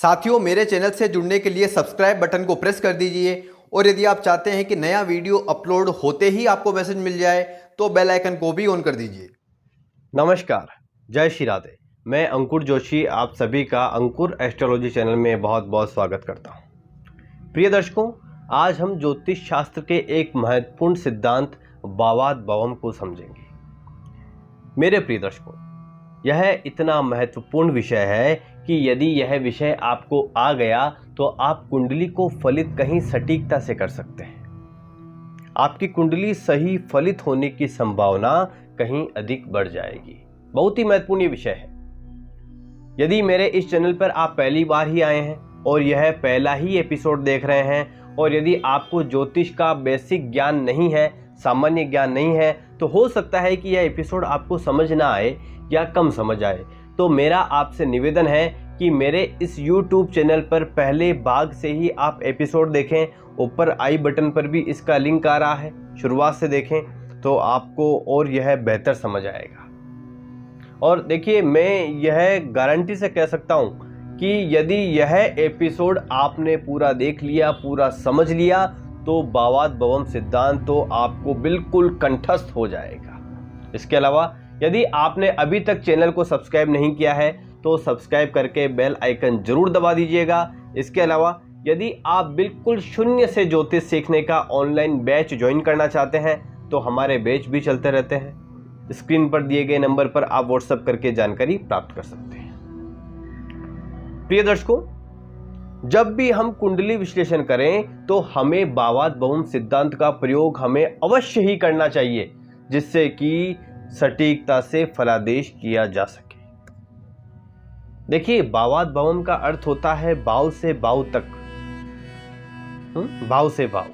साथियों, मेरे चैनल से जुड़ने के लिए सब्सक्राइब बटन को प्रेस कर दीजिए और यदि आप चाहते हैं कि नया वीडियो अपलोड होते ही आपको मैसेज मिल जाए तो बेल आइकन को भी ऑन कर दीजिए। नमस्कार, जय श्री राधे। मैं अंकुर जोशी आप सभी का अंकुर एस्ट्रोलॉजी चैनल में बहुत बहुत स्वागत करता हूं। प्रिय दर्शकों, आज हम ज्योतिष शास्त्र के एक महत्वपूर्ण सिद्धांत भावाद भवम को समझेंगे। मेरे प्रिय दर्शकों, यह इतना महत्वपूर्ण विषय है कि यदि यह विषय आपको आ गया तो आप कुंडली को फलित कहीं सटीकता से कर सकते हैं। आपकी कुंडली सही फलित होने की संभावना कहीं अधिक बढ़ जाएगी। बहुत ही महत्वपूर्ण ये विषय है। यदि मेरे इस चैनल पर आप पहली बार ही आए हैं और यह पहला ही एपिसोड देख रहे हैं और यदि आपको ज्योतिष का बेसिक ज्ञान नहीं है, सामान्य ज्ञान नहीं है, तो हो सकता है कि यह एपिसोड आपको समझ ना आए या कम समझ आए। तो मेरा आपसे निवेदन है कि मेरे इस YouTube चैनल पर पहले भाग से ही आप एपिसोड देखें। ऊपर आई बटन पर भी इसका लिंक आ रहा है, शुरुआत से देखें तो आपको और यह बेहतर समझ आएगा। और देखिए, मैं यह गारंटी से कह सकता हूँ कि यदि यह एपिसोड आपने पूरा देख लिया, पूरा समझ लिया, तो भावाद भवम सिद्धांत तो आपको बिल्कुल कंठस्थ हो जाएगा। इसके अलावा यदि आपने अभी तक चैनल को सब्सक्राइब नहीं किया है तो सब्सक्राइब करके बेल आइकन जरूर दबा दीजिएगा। इसके अलावा यदि आप बिल्कुल शून्य से ज्योतिष सीखने का ऑनलाइन बैच ज्वाइन करना चाहते हैं तो हमारे बैच भी चलते रहते हैं। स्क्रीन पर दिए गए नंबर पर आप व्हाट्सएप करके जानकारी प्राप्त कर सकते हैं। प्रिय दर्शकों, जब भी हम कुंडली विश्लेषण करें तो हमें भावाद भवम सिद्धांत का प्रयोग हमें अवश्य ही करना चाहिए, जिससे कि सटीकता से फलादेश किया जा सके। देखिए, भावाद भवम का अर्थ होता है भाव से भाव तक। भाव से भाव,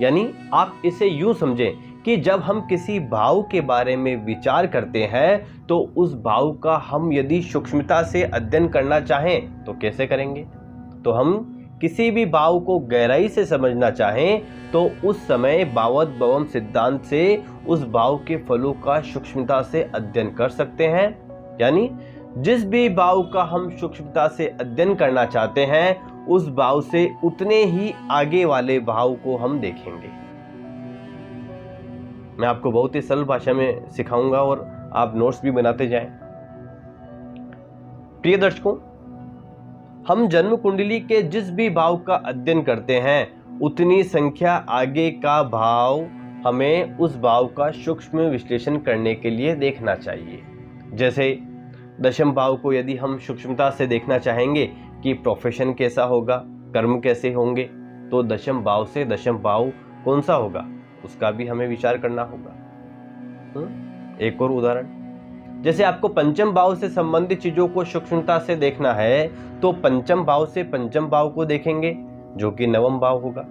यानी आप इसे यूं समझें कि जब हम किसी भाव के बारे में विचार करते हैं तो उस भाव का हम यदि सूक्ष्मता से अध्ययन करना चाहें तो कैसे करेंगे। तो हम किसी भी भाव को गहराई से समझना चाहें तो उस समय भावाद भवम सिद्धांत से उस भाव के फलों का सूक्ष्मता से अध्ययन कर सकते हैं। यानी जिस भी भाव का हम सूक्ष्मता से अध्ययन करना चाहते हैं उस भाव से उतने ही आगे वाले भाव को हम देखेंगे। मैं आपको बहुत ही सरल भाषा में सिखाऊंगा और आप नोट्स भी बनाते जाएं। प्रिय दर्शकों, हम जन्म कुंडली के जिस भी भाव का अध्ययन करते हैं उतनी संख्या आगे का भाव हमें उस भाव का सूक्ष्म विश्लेषण करने के लिए देखना चाहिए। जैसे दशम भाव को यदि हम सूक्ष्मता से देखना चाहेंगे कि प्रोफेशन कैसा होगा, कर्म कैसे होंगे, तो दशम भाव से दशम भाव कौन सा होगा उसका भी हमें विचार करना होगा। एक और उदाहरण, जैसे आपको पंचम भाव से संबंधित चीजों को सूक्ष्मता से देखना है तो पंचम भाव से पंचम भाव को देखेंगे जो कि नवम भाव होगा।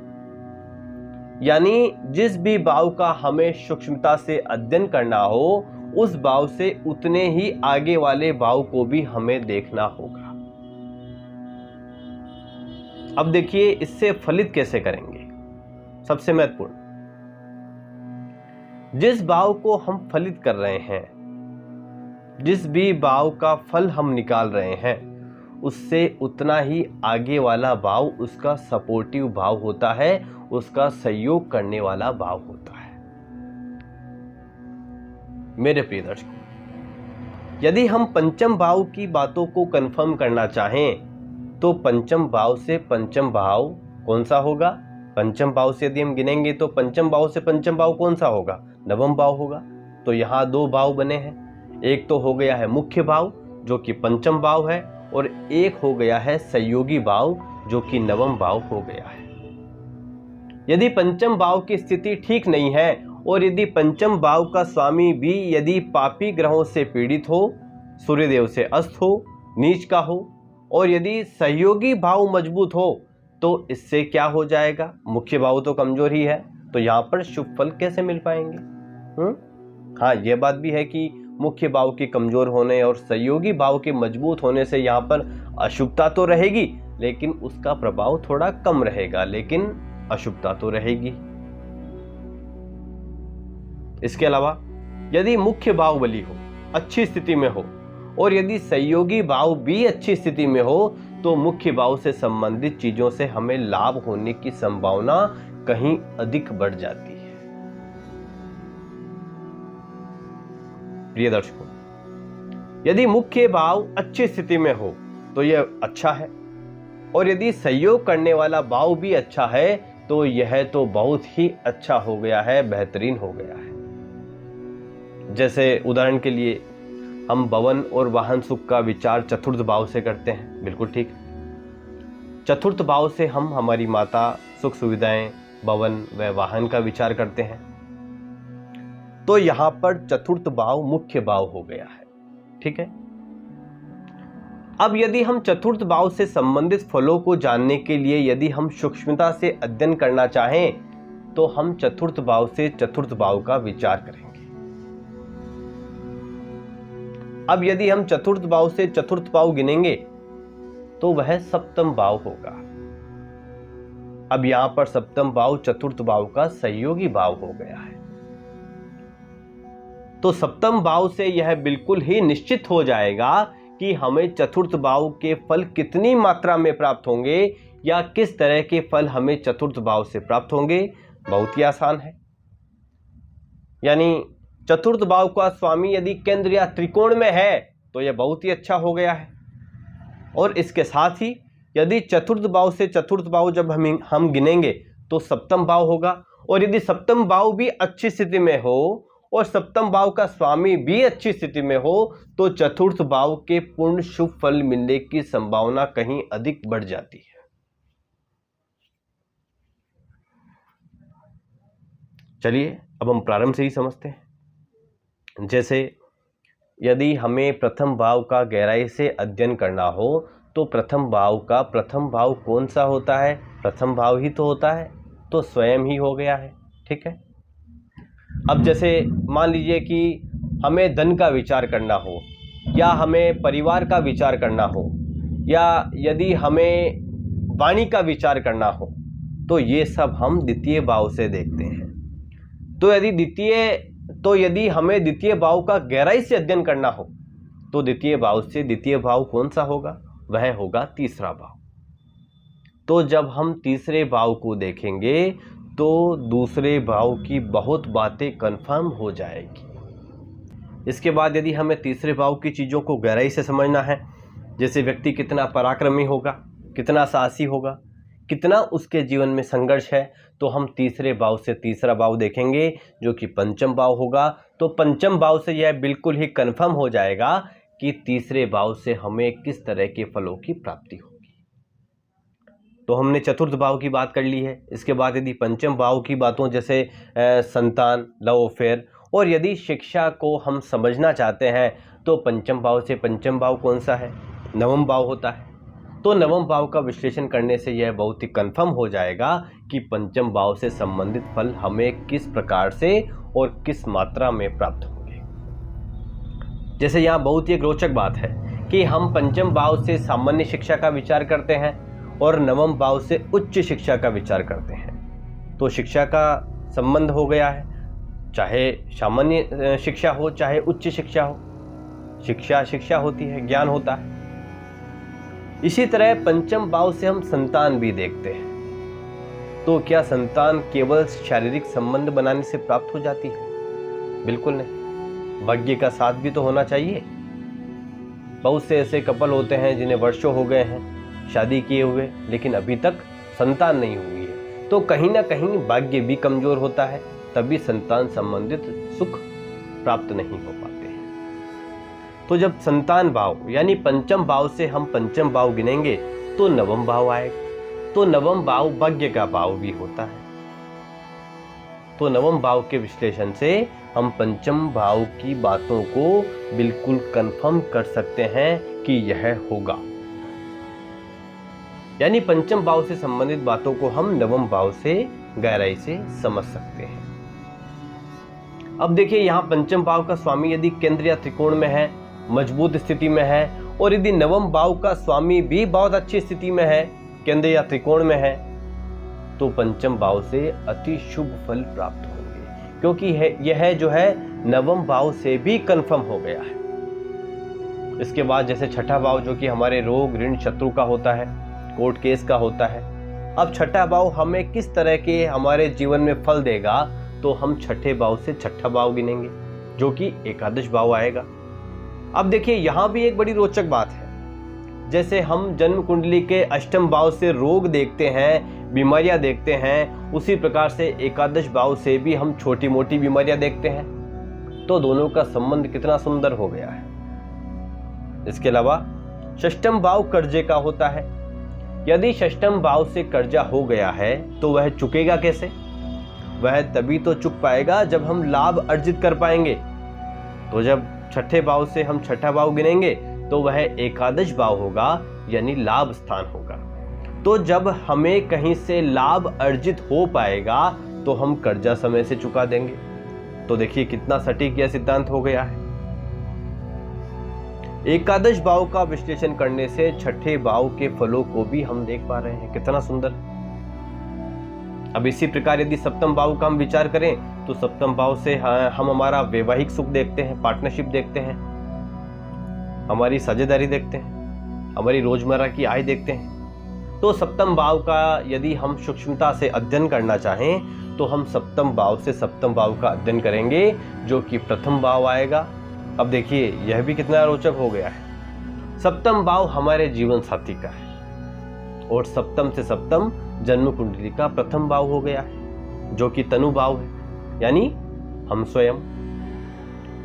यानी जिस भी भाव का हमें सूक्ष्मता से अध्ययन करना हो उस भाव से उतने ही आगे वाले भाव को भी हमें देखना होगा। अब देखिए, इससे फलित कैसे करेंगे। सबसे महत्वपूर्ण, जिस भाव को हम फलित कर रहे हैं, जिस भी भाव का फल हम निकाल रहे हैं, उससे उतना ही आगे वाला भाव उसका सपोर्टिव भाव होता है, उसका सहयोग करने वाला भाव होता है। मेरे प्रिय दर्शकों, यदि हम पंचम भाव की बातों को कंफर्म करना चाहें तो पंचम भाव से पंचम भाव कौन सा होगा। पंचम भाव से यदि हम गिनेंगे तो पंचम भाव से पंचम भाव कौन सा होगा, नवम भाव होगा। तो यहाँ दो भाव बने हैं, एक तो हो गया है मुख्य भाव जो कि पंचम भाव है और एक हो गया है सहयोगी भाव जो कि नवम भाव हो गया है। यदि पंचम भाव की स्थिति ठीक नहीं है और यदि पंचम भाव का स्वामी भी यदि पापी ग्रहों से पीड़ित हो, सूर्यदेव से अस्त हो, नीच का हो, और यदि सहयोगी भाव मजबूत हो तो इससे क्या हो जाएगा, मुख्य भाव तो कमजोर ही है, तो यहाँ पर शुभ फल कैसे मिल पाएंगे। हाँ, यह बात भी है कि मुख्य भाव के कमजोर होने और सहयोगी भाव के मजबूत होने से यहाँ पर अशुभता तो रहेगी लेकिन उसका प्रभाव थोड़ा कम रहेगा, लेकिन अशुभता तो रहेगी। इसके अलावा यदि मुख्य भाव बली हो, अच्छी स्थिति में हो, और यदि सहयोगी भाव भी अच्छी स्थिति में हो तो मुख्य भाव से संबंधित चीजों से हमें लाभ होने की संभावना कहीं अधिक बढ़ जाती है। प्रिय दर्शकों, यदि मुख्य भाव अच्छी स्थिति में हो तो यह अच्छा है, और यदि सहयोग करने वाला भाव भी अच्छा है तो यह तो बहुत ही अच्छा हो गया है, बेहतरीन हो गया है। जैसे उदाहरण के लिए हम भवन और वाहन सुख का विचार चतुर्थ भाव से करते हैं, बिल्कुल ठीक। चतुर्थ भाव से हम हमारी माता, सुख सुविधाएं, भवन व वाहन का विचार करते हैं। तो यहां पर चतुर्थ भाव मुख्य भाव हो गया है, ठीक है। अब यदि हम चतुर्थ भाव से संबंधित फलों को जानने के लिए यदि हम सूक्ष्मता से अध्ययन करना चाहें तो हम चतुर्थ भाव से चतुर्थ भाव का विचार करेंगे। अब यदि हम चतुर्थ भाव से चतुर्थ भाव गिनेंगे तो वह सप्तम भाव होगा। अब यहां पर सप्तम भाव चतुर्थ भाव का सहयोगी भाव हो गया है। तो सप्तम भाव से यह बिल्कुल ही निश्चित हो जाएगा कि हमें चतुर्थ भाव के फल कितनी मात्रा में प्राप्त होंगे या किस तरह के फल हमें चतुर्थ भाव से प्राप्त होंगे। बहुत ही आसान है। यानी चतुर्थ भाव का स्वामी यदि केंद्र या त्रिकोण में है तो यह बहुत ही अच्छा हो गया है। और इसके साथ ही यदि चतुर्थ भाव से चतुर्थ भाव जब हम गिनेंगे तो सप्तम भाव होगा, और यदि सप्तम भाव भी अच्छी स्थिति में हो और सप्तम भाव का स्वामी भी अच्छी स्थिति में हो तो चतुर्थ भाव के पूर्ण शुभ फल मिलने की संभावना कहीं अधिक बढ़ जाती है। चलिए अब हम प्रारंभ से ही समझते हैं। जैसे यदि हमें प्रथम भाव का गहराई से अध्ययन करना हो तो प्रथम भाव कौन सा होता है? प्रथम भाव ही तो होता है, तो स्वयं ही हो गया है, ठीक है। अब जैसे मान लीजिए कि हमें धन का विचार करना हो या हमें परिवार का विचार करना हो या यदि हमें वाणी का विचार करना हो तो ये सब हम द्वितीय भाव से देखते हैं। तो यदि हमें द्वितीय भाव का गहराई से अध्ययन करना हो तो द्वितीय भाव कौन सा होगा? वह होगा तीसरा भाव। तो जब हम तीसरे भाव को देखेंगे तो दूसरे भाव की बहुत बातें कंफर्म हो जाएगी। इसके बाद यदि हमें तीसरे भाव की चीज़ों को गहराई से समझना है, जैसे व्यक्ति कितना पराक्रमी होगा, कितना साहसी होगा, कितना उसके जीवन में संघर्ष है, तो हम तीसरे भाव से तीसरा भाव देखेंगे जो कि पंचम भाव होगा। तो पंचम भाव से यह बिल्कुल ही कंफर्म हो जाएगा कि तीसरे भाव से हमें किस तरह के फलों की प्राप्ति होगी। तो हमने चतुर्थ भाव की बात कर ली है। इसके बाद यदि पंचम भाव की बातों जैसे संतान, लव अफेयर, और यदि शिक्षा को हम समझना चाहते हैं तो पंचम भाव से पंचम भाव कौन सा है? नवम भाव होता है। तो नवम भाव का विश्लेषण करने से यह बहुत ही कंफर्म हो जाएगा कि पंचम भाव से संबंधित फल हमें किस प्रकार से और किस मात्रा में प्राप्त होंगे। जैसे यहाँ बहुत ही एक रोचक बात है कि हम पंचम भाव से सामान्य शिक्षा का विचार करते हैं और नवम भाव से उच्च शिक्षा का विचार करते हैं। तो शिक्षा का संबंध हो गया है, चाहे सामान्य शिक्षा हो चाहे उच्च शिक्षा हो। शिक्षा होती है, ज्ञान होता है। इसी तरह पंचम भाव से हम संतान भी देखते हैं। तो क्या संतान केवल शारीरिक संबंध बनाने से प्राप्त हो जाती है? बिल्कुल नहीं, भाग्य का साथ भी तो होना चाहिए। बहुत से ऐसे कपल होते हैं जिन्हें वर्षों हो गए हैं शादी किए हुए, लेकिन अभी तक संतान नहीं हुई है। तो कहीं ना कहीं भाग्य भी कमजोर होता है, तभी संतान संबंधित सुख प्राप्त नहीं हो पाते हैं। तो जब संतान भाव यानी पंचम भाव से हम पंचम भाव गिनेंगे तो नवम भाव आएगा। तो नवम भाव भाग्य का भाव भी होता है। तो नवम भाव के विश्लेषण से हम पंचम भाव की बातों को बिल्कुल कंफर्म कर सकते हैं कि यह होगा। यानी पंचम भाव से संबंधित बातों को हम नवम भाव से गहराई से समझ सकते हैं। अब देखिए यहाँ पंचम भाव का स्वामी यदि केंद्र या त्रिकोण में है, मजबूत स्थिति में है, और यदि नवम भाव का स्वामी भी बहुत अच्छी स्थिति में है, केंद्र या त्रिकोण में है, तो पंचम भाव से अति शुभ फल प्राप्त होंगे, क्योंकि यह जो है नवम भाव से भी कंफर्म हो गया है। इसके बाद जैसे छठा भाव जो कि हमारे रोग ऋण शत्रु का होता है, कोर्ट केस का होता है। अब छठा भाव हमें किस तरह के हमारे जीवन में फल देगा, तो हम छठे भाव से छठा भाव गिनेंगे जो कि एकादश भाव आएगा। अब देखिए यहाँ भी एक बड़ी रोचक बात है, जैसे हम जन्म कुंडली के अष्टम भाव से रोग देखते हैं, बीमारियां देखते हैं, उसी प्रकार से एकादश भाव से भी हम छोटी मोटी बीमारियां देखते हैं। तो दोनों का संबंध कितना सुंदर हो गया है। इसके अलावा षष्ठम भाव कर्जे का होता है। यदि षष्ठम भाव से कर्जा हो गया है तो वह चुकेगा कैसे? वह तभी तो चुक पाएगा जब हम लाभ अर्जित कर पाएंगे। तो जब छठे भाव से हम छठा भाव गिनेंगे तो वह एकादश भाव होगा, यानी लाभ स्थान होगा। तो जब हमें कहीं से लाभ अर्जित हो पाएगा तो हम कर्जा समय से चुका देंगे। तो देखिए कितना सटीक यह सिद्धांत हो गया है। एकादश भाव का विश्लेषण करने से छठे भाव के फलों को भी हम देख पा रहे हैं, कितना सुंदर। अब इसी प्रकार यदि सप्तम भाव का हम विचार करें तो सप्तम भाव से हम हमारा वैवाहिक सुख देखते हैं, पार्टनरशिप देखते हैं, हमारी साझेदारी देखते हैं, हमारी रोजमर्रा की आय देखते हैं। तो सप्तम भाव का यदि हम सूक्ष्मता से अध्ययन करना चाहें तो हम सप्तम भाव से सप्तम भाव का अध्ययन करेंगे जो कि प्रथम भाव आएगा। अब देखिए यह भी कितना रोचक हो गया है। सप्तम भाव हमारे जीवन साथी का है और सप्तम से सप्तम जन्म कुंडली का प्रथम भाव हो गया है जो कि तनु भाव है, यानी हम स्वयं।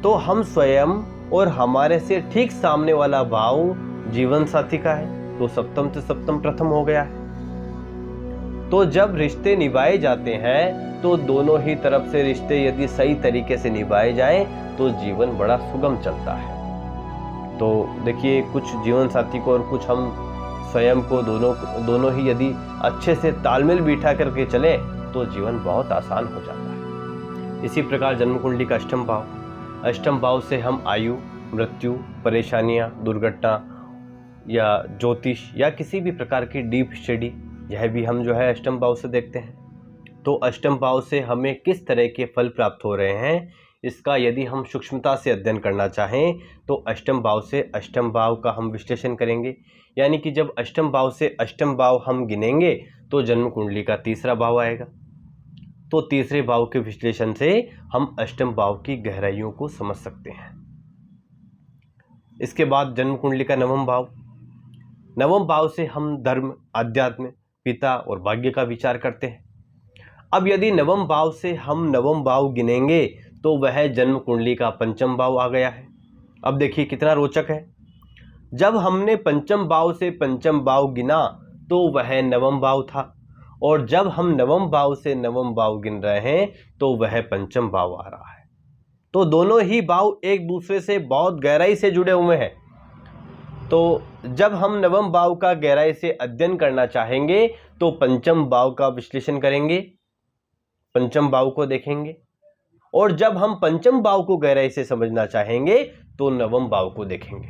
तो हम स्वयं और हमारे से ठीक सामने वाला भाव जीवन साथी का है, तो सप्तम से सप्तम प्रथम हो गया है। तो जब रिश्ते निभाए जाते हैं तो दोनों ही तरफ से रिश्ते यदि सही तरीके से निभाए जाएं तो जीवन बड़ा सुगम चलता है। तो देखिए कुछ जीवन साथी को और कुछ हम स्वयं को दोनों ही यदि अच्छे से तालमेल बिठा करके चले तो जीवन बहुत आसान हो जाता है। इसी प्रकार जन्म कुंडली का अष्टम भाव से हम आयु, मृत्यु, परेशानियां, दुर्घटना या ज्योतिष या किसी भी प्रकार की डीप स्टडी, यह भी हम जो है अष्टम भाव से देखते हैं। तो अष्टम भाव से हमें किस तरह के फल प्राप्त हो रहे हैं, इसका यदि हम सूक्ष्मता से अध्ययन करना चाहें तो अष्टम भाव से अष्टम भाव का हम विश्लेषण करेंगे। यानी कि जब अष्टम भाव से अष्टम भाव हम गिनेंगे तो जन्म कुंडली का तीसरा भाव आएगा। तो तीसरे भाव के विश्लेषण से हम अष्टम भाव की गहराइयों को समझ सकते हैं। इसके बाद जन्म कुंडली का नवम भाव से हम धर्म, आध्यात्म, पिता और भाग्य का विचार करते हैं। अब यदि नवम भाव से हम नवम भाव गिनेंगे तो वह जन्म कुंडली का पंचम भाव आ गया है। अब देखिए कितना रोचक है। जब हमने पंचम भाव से पंचम भाव गिना तो वह नवम भाव था, और जब हम नवम भाव से नवम भाव गिन रहे हैं तो वह पंचम भाव आ रहा है। तो दोनों ही भाव एक दूसरे से बहुत गहराई से जुड़े हुए हैं। तो जब हम नवम भाव का गहराई से अध्ययन करना चाहेंगे तो पंचम भाव का विश्लेषण करेंगे, पंचम भाव को देखेंगे, और जब हम पंचम भाव को गहराई से समझना चाहेंगे तो नवम भाव को देखेंगे।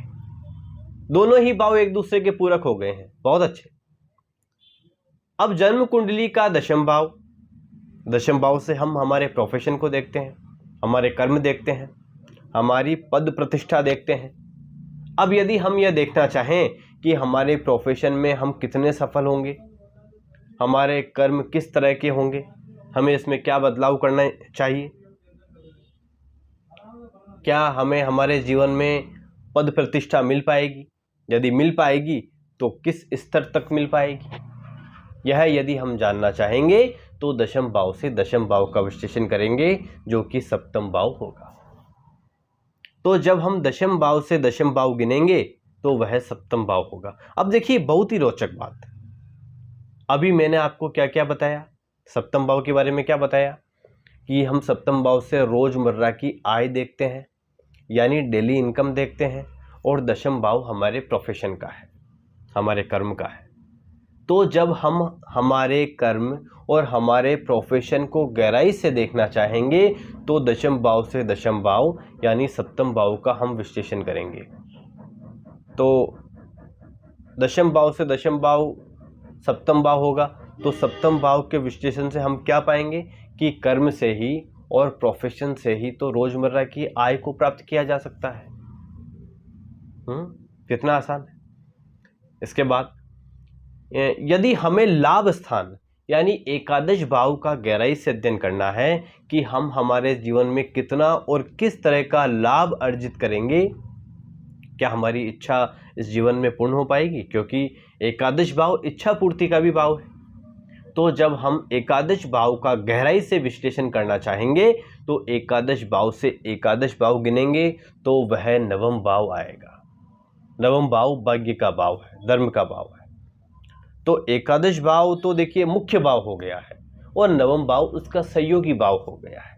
दोनों ही भाव एक दूसरे के पूरक हो गए हैं, बहुत अच्छे। अब जन्म कुंडली का दशम भाव से हम हमारे प्रोफेशन को देखते हैं, हमारे कर्म देखते हैं, हमारी पद प्रतिष्ठा देखते हैं। अब यदि हम यह देखना चाहें कि हमारे प्रोफेशन में हम कितने सफल होंगे, हमारे कर्म किस तरह के होंगे, हमें इसमें क्या बदलाव करना चाहिए, क्या हमें हमारे जीवन में पद प्रतिष्ठा मिल पाएगी, यदि मिल पाएगी तो किस स्तर तक मिल पाएगी, यह यदि हम जानना चाहेंगे तो दशम भाव से दशम भाव का विश्लेषण करेंगे जो कि सप्तम भाव होगा। तो जब हम दशम भाव से दशम भाव गिनेंगे तो वह सप्तम भाव होगा। अब देखिए बहुत ही रोचक बात, अभी मैंने आपको क्या क्या बताया, सप्तम भाव के बारे में क्या बताया कि हम सप्तम भाव से रोजमर्रा की आय देखते हैं, यानी डेली इनकम देखते हैं, और दशम भाव हमारे प्रोफेशन का है, हमारे कर्म का है। तो जब हम हमारे कर्म और हमारे प्रोफेशन को गहराई से देखना चाहेंगे तो दशम भाव से दशम भाव यानी सप्तम भाव का हम विश्लेषण करेंगे। तो दशम भाव से दशम भाव सप्तम भाव होगा, तो सप्तम भाव के विश्लेषण से हम क्या पाएंगे कि कर्म से ही और प्रोफेशन से ही तो रोजमर्रा की आय को प्राप्त किया जा सकता है। कितना आसान है। इसके बाद यदि हमें लाभ स्थान यानी एकादश भाव का गहराई से अध्ययन करना है कि हम हमारे जीवन में कितना और किस तरह का लाभ अर्जित करेंगे, क्या हमारी इच्छा इस जीवन में पूर्ण हो पाएगी, क्योंकि एकादश भाव इच्छा पूर्ति का भी भाव है। तो जब हम एकादश भाव का गहराई से विश्लेषण करना चाहेंगे तो एकादश भाव से एकादश भाव गिनेंगे तो वह नवम भाव आएगा। नवम भाव भाग्य का भाव है, धर्म का भाव है। तो एकादश भाव तो देखिए मुख्य भाव हो गया है और नवम भाव उसका सहयोगी भाव हो गया है।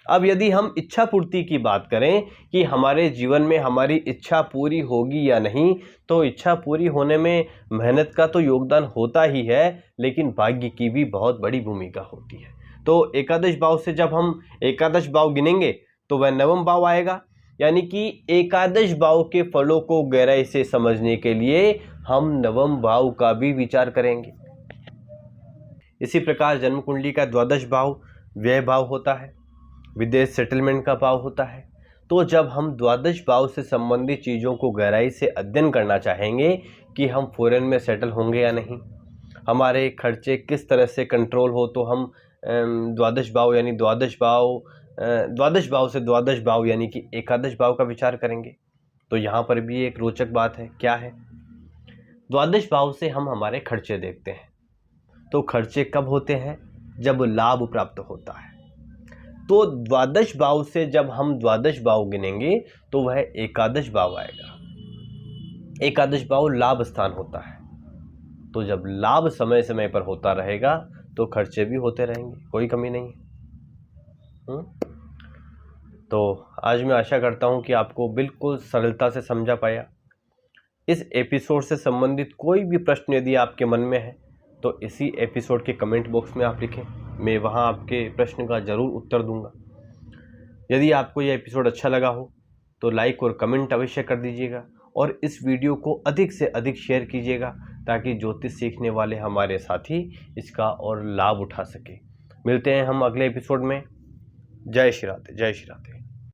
अब यदि हम इच्छा पूर्ति की बात करें कि हमारे जीवन में हमारी इच्छा पूरी होगी या नहीं, तो इच्छा पूरी होने में मेहनत का तो योगदान होता ही है, लेकिन भाग्य की भी बहुत बड़ी भूमिका होती है। तो एकादश भाव से जब हम एकादश भाव गिनेंगे तो वह नवम भाव आएगा, यानी कि एकादश भाव के फलों को गहराई से समझने के लिए हम नवम भाव का भी विचार करेंगे। इसी प्रकार जन्म कुंडली का द्वादश भाव व्यय भाव होता है, विदेश सेटलमेंट का भाव होता है। तो जब हम द्वादश भाव से संबंधित चीज़ों को गहराई से अध्ययन करना चाहेंगे कि हम फॉरेन में सेटल होंगे या नहीं, हमारे खर्चे किस तरह से कंट्रोल हो, तो हम द्वादश भाव यानी द्वादश भाव से द्वादश भाव यानी कि एकादश भाव का विचार करेंगे। तो यहाँ पर भी एक रोचक बात है, क्या है, द्वादश भाव से हम हमारे खर्चे देखते हैं। तो खर्चे कब होते हैं, जब लाभ प्राप्त होता है। तो द्वादश भाव से जब हम द्वादश भाव गिनेंगे तो वह एकादश भाव आएगा। एकादश भाव लाभ स्थान होता है। तो जब लाभ समय समय पर होता रहेगा तो खर्चे भी होते रहेंगे, कोई कमी नहीं है। तो आज मैं आशा करता हूं कि आपको बिल्कुल सरलता से समझा पाया। इस एपिसोड से संबंधित कोई भी प्रश्न यदि आपके मन में है तो इसी एपिसोड के कमेंट बॉक्स में आप लिखें, मैं वहां आपके प्रश्न का ज़रूर उत्तर दूंगा। यदि आपको यह एपिसोड अच्छा लगा हो तो लाइक और कमेंट अवश्य कर दीजिएगा और इस वीडियो को अधिक से अधिक शेयर कीजिएगा ताकि ज्योतिष सीखने वाले हमारे साथी इसका और लाभ उठा सके। मिलते हैं हम अगले एपिसोड में। जय श्री राधे, जय श्री राधे।